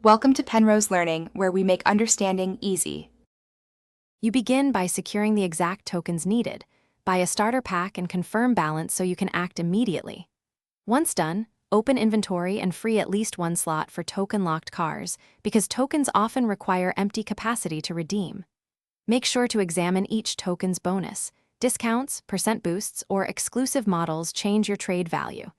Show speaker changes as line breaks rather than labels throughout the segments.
Welcome to Penrose Learning, where we make understanding easy.
You begin by securing the exact tokens needed. Buy a starter pack and confirm balance so you can act immediately. Once done, open inventory and free at least one slot for token-locked cars, because tokens often require empty capacity to redeem. Make sure to examine each token's bonus. Discounts, percent boosts, or exclusive models change your trade value.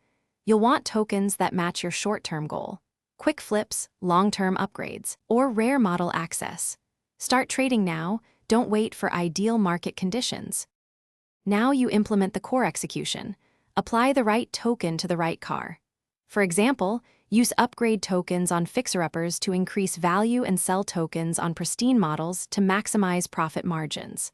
You'll want tokens that match your short-term goal. Quick flips, long-term upgrades, or rare model access. Start trading now, don't wait for ideal market conditions. Now you implement the core execution. Apply the right token to the right car. For example, use upgrade tokens on fixer-uppers to increase value and sell tokens on pristine models to maximize profit margins.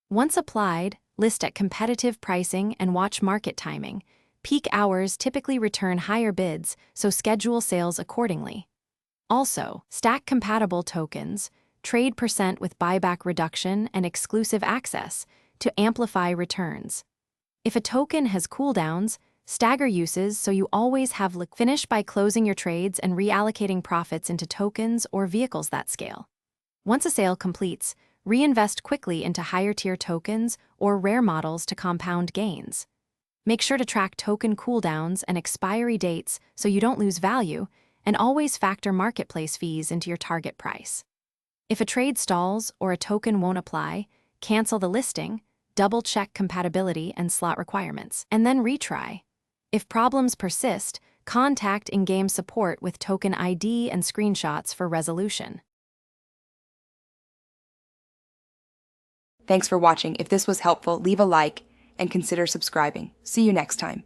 Once applied, list at competitive pricing and watch market timing. Peak hours typically return higher bids, so schedule sales accordingly. Also, stack compatible tokens, trade percent with buyback reduction and exclusive access to amplify returns. If a token has cooldowns, stagger uses so you always have finish by closing your trades and reallocating profits into tokens or vehicles that scale. Once a sale completes, reinvest quickly into higher-tier tokens or rare models to compound gains. Make sure to track token cooldowns and expiry dates so you don't lose value, and always factor marketplace fees into your target price. If a trade stalls or a token won't apply, cancel the listing, double-check compatibility and slot requirements, and then retry. If problems persist, contact in-game support with token ID and screenshots for resolution.
Thanks for watching. If this was helpful, leave a like and consider subscribing. See you next time.